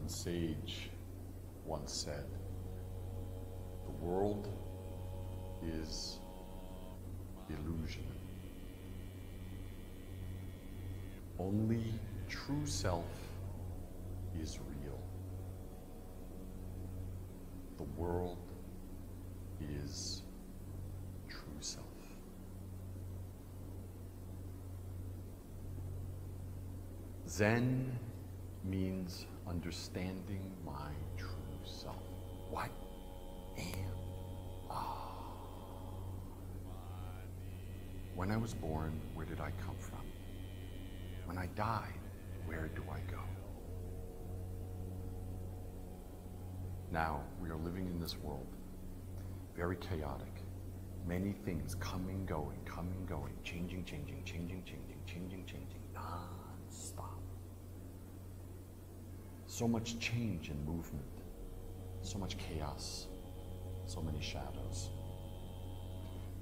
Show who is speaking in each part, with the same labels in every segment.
Speaker 1: German sage once said, "The world is illusion. Only true self is real. The world is true self." Zen means understanding my true self. What am I? When I was born, where did I come from? When I die, where do I go? Now, we are living in this world, very chaotic. Many things coming, going, changing, non-stop. So much change and movement, so much chaos, so many shadows.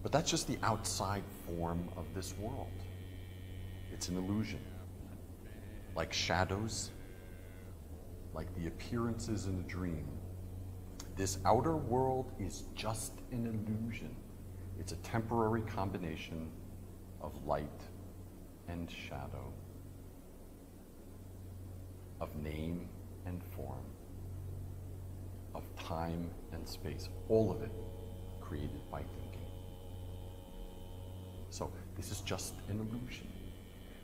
Speaker 1: But that's just the outside form of this world. It's an illusion. Like shadows, like the appearances in a dream, this outer world is just an illusion. It's a temporary combination of light and shadow, of name and form, of time and space, all of it created by thinking. So this is just an illusion.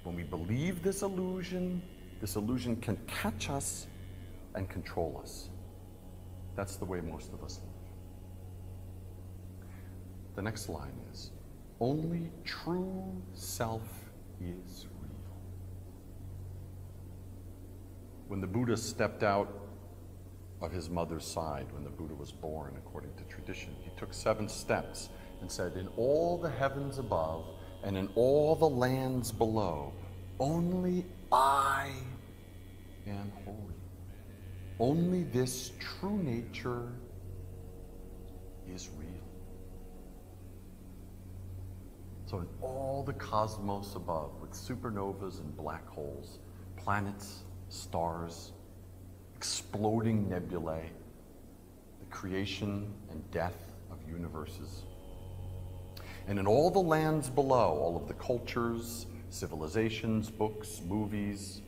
Speaker 1: When we believe this illusion can catch us and control us. That's the way most of us live. The next line is, only true self is real. When the Buddha stepped out of his mother's side, when the Buddha was born, according to tradition, he took 7 steps and said, in all the heavens above and in all the lands below, only I am holy. Only this true nature is real. So in all the cosmos above, with supernovas and black holes, planets, stars, exploding nebulae, the creation and death of universes, and in all the lands below, all of the cultures, civilizations, books, movies,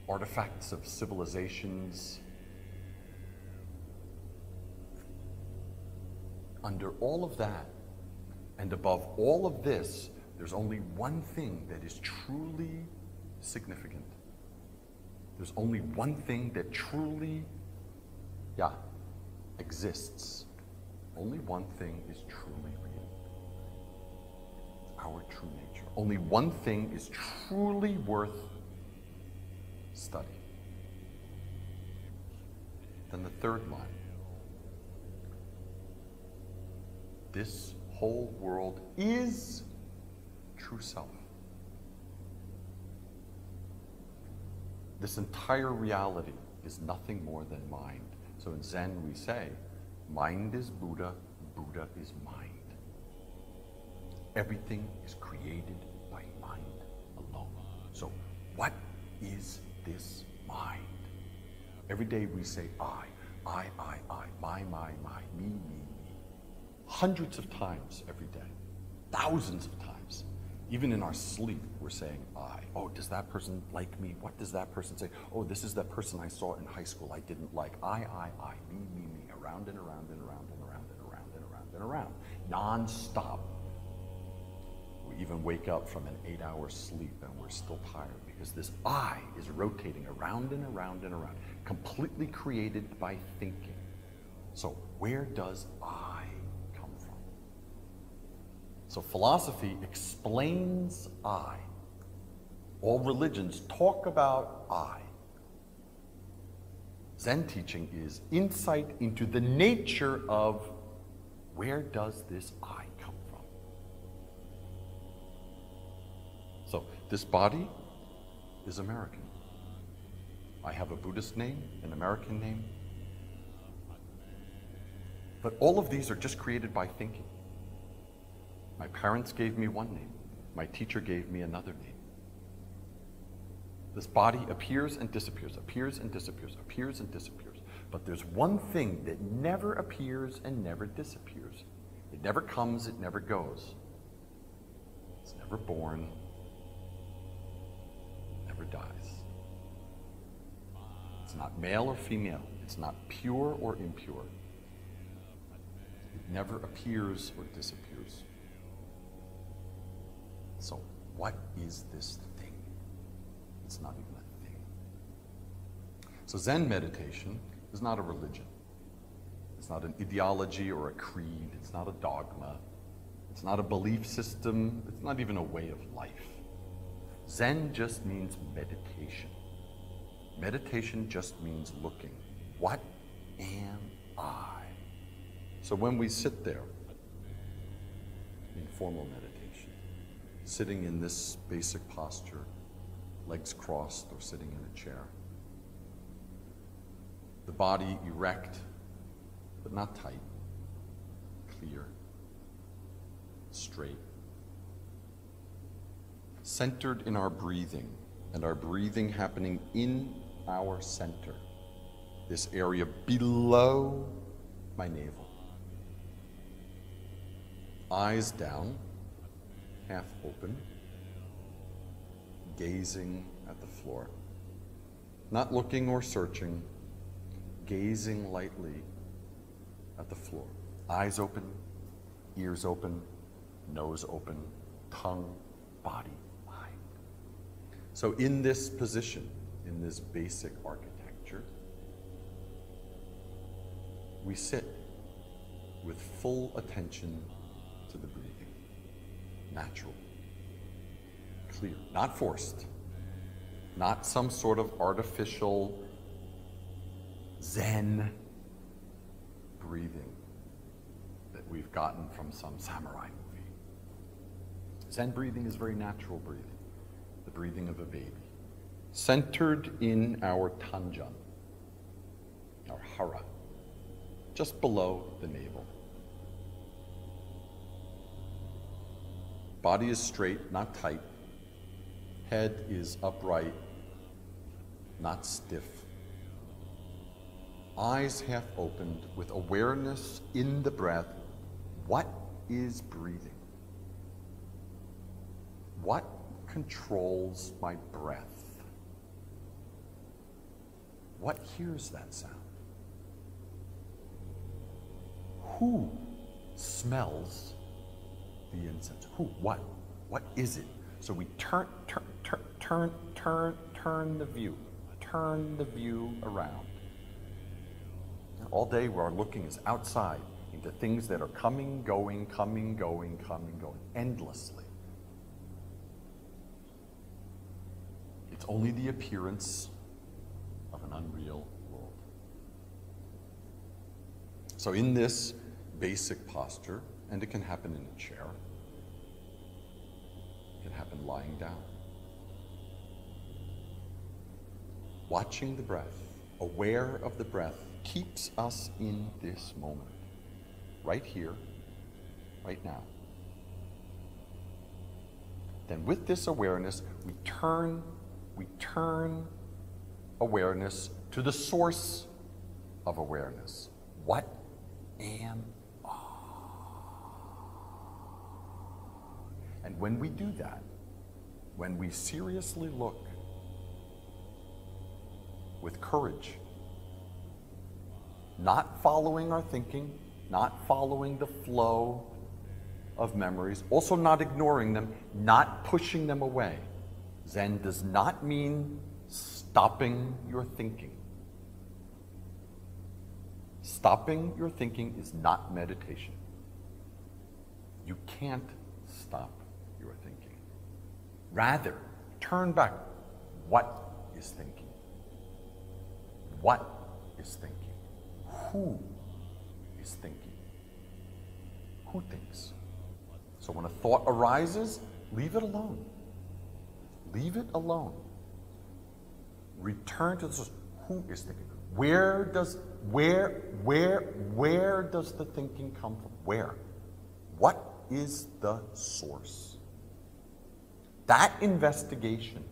Speaker 1: artifacts of civilizations, under all of that, and above all of this, there's only one thing that is truly significant. There's only one thing that truly, exists. Only one thing is truly real. Our true nature. Only one thing is truly worth study. Then the third line. This whole world is true self. This entire reality is nothing more than mind. So in Zen we say, mind is Buddha, Buddha is mind. Everything is created by mind alone. So what is this mind? Every day we say I, my, me. Hundreds of times every day, thousands of times. Even in our sleep, we're saying I. Oh, does that person like me? What does that person say? Oh, this is that person I saw in high school I didn't like. I, me, around and around and around and around and around and around and around, non-stop. We even wake up from an 8-hour sleep and we're still tired because this I is rotating around and around and around, completely created by thinking. So where does I come from? So philosophy explains I. All religions talk about I. Zen teaching is insight into the nature of where does this I come from? So this body is American. I have a Buddhist name, an American name. But all of these are just created by thinking. My parents gave me one name. My teacher gave me another name. This body appears and disappears, appears and disappears, appears and disappears. But there's one thing that never appears and never disappears. It never comes, it never goes. It's never born, never dies. It's not male or female. It's not pure or impure. It never appears or disappears. So what is this thing? It's not even a thing. So Zen meditation is not a religion. It's not an ideology or a creed. It's not a dogma. It's not a belief system. It's not even a way of life. Zen just means meditation. Meditation just means looking. What am I? So when we sit there in formal meditation, sitting in this basic posture, legs crossed or sitting in a chair, the body erect, but not tight, clear, straight, centered in our breathing, and our breathing happening in our center, this area below my navel. Eyes down, half open, gazing at the floor. Not looking or searching, gazing lightly at the floor. Eyes open, ears open, nose open, tongue, body, mind. So in this position, in this basic architecture, we sit with full attention to the breathing. Natural, clear, not forced, not some sort of artificial Zen breathing that we've gotten from some samurai movie. Zen breathing is very natural breathing, the breathing of a baby, centered in our tanjan, our hara, just below the navel. Body is straight, not tight. Head is upright, not stiff. Eyes half opened with awareness in the breath. What is breathing? What controls my breath? What hears that sound? Who smells the incense? Who? What? What is it? So we turn the view. Turn the view around. All day our looking is outside into things that are coming, going, endlessly. It's only the appearance of an unreal world. So in this basic posture, and it can happen in a chair, it can happen lying down, watching the breath, aware of the breath, keeps us in this moment, right here, right now. Then with this awareness, we turn awareness to the source of awareness. What am I? And when we do that, when we seriously look with courage, not following our thinking, not following the flow of memories, also not ignoring them, not pushing them away. Zen does not mean stopping your thinking. Stopping your thinking is not meditation. You can't stop your thinking. Rather, turn back. What is thinking? What is thinking? Who is thinking? Who thinks? So when a thought arises, leave it alone. Leave it alone. Return to the source. Who is thinking? Where does the thinking come from? Where? What is the source? That investigation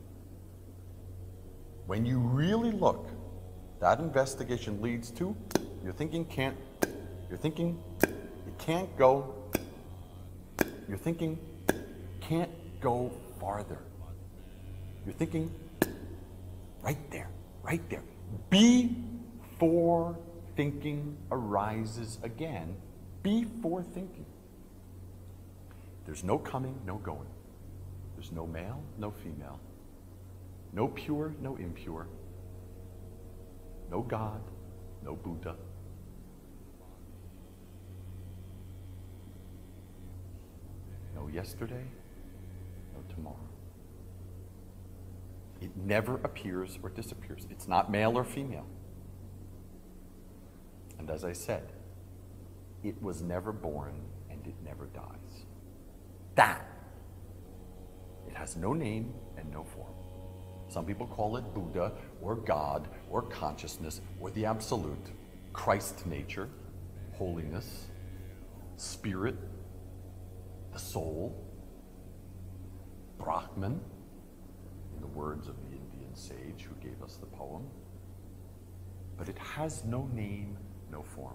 Speaker 1: When you really look, that investigation leads to your thinking it can't go, your thinking can't go farther. You're thinking right there. Before thinking arises again, before thinking. There's no coming, no going. There's no male, no female. No pure, no impure. No God, no Buddha. No yesterday, no tomorrow. It never appears or disappears. It's not male or female. And as I said, it was never born and it never dies. That, it has no name and no form. Some people call it Buddha or God or consciousness or the absolute, Christ nature, holiness, spirit, the soul, Brahman, in the words of the Indian sage who gave us the poem. But it has no name, no form.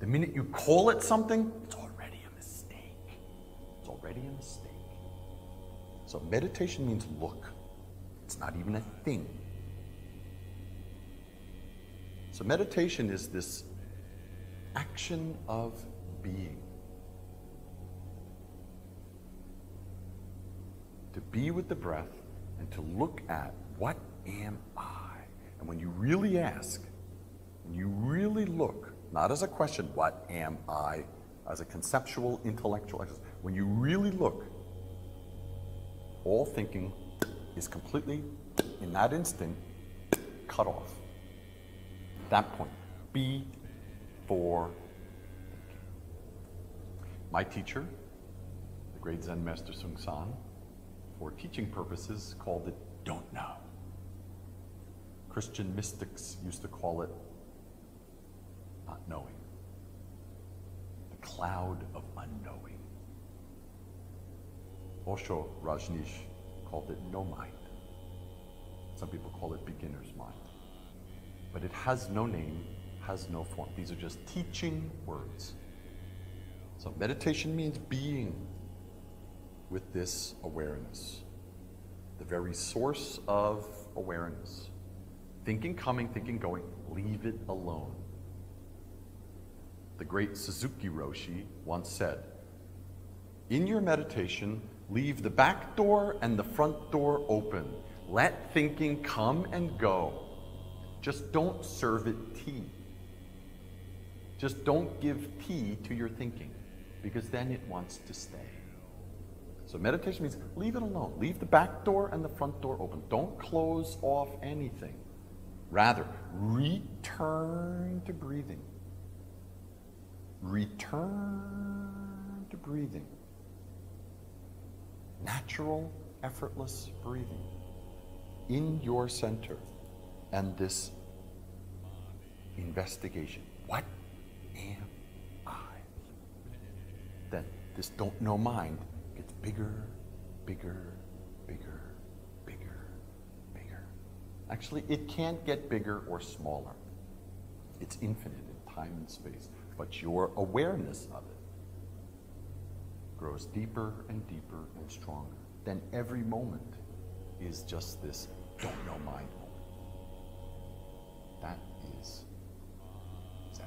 Speaker 1: The minute you call it something, it's already a mistake. It's already a mistake. So meditation means look. It's not even a thing. So meditation is this action of being. To be with the breath and to look at, what am I? And when you really ask, when you really look, not as a question, what am I, as a conceptual, intellectual exercise, when you really look, all thinking is completely, in that instant, cut off. At that point, before thinking. My teacher, the great Zen master Seung Sahn, for teaching purposes, called it don't know. Christian mystics used to call it not knowing. The cloud of unknowing. Osho Rajneesh called it no mind. Some people call it beginner's mind. But it has no name, has no form. These are just teaching words. So meditation means being with this awareness, the very source of awareness. Thinking coming, thinking going, leave it alone. The great Suzuki Roshi once said, in your meditation, leave the back door and the front door open. Let thinking come and go. Just don't serve it tea. Just don't give tea to your thinking, because then it wants to stay. So meditation means leave it alone. Leave the back door and the front door open. Don't close off anything. Rather, return to breathing. Return to breathing. Natural, effortless breathing in your center. And this investigation. What am I? Then this don't know mind gets bigger, bigger, bigger, bigger, bigger. Actually, it can't get bigger or smaller. It's infinite in time and space. But your awareness of it grows deeper and deeper and stronger. Then every moment is just this don't know mind moment. That is Zen.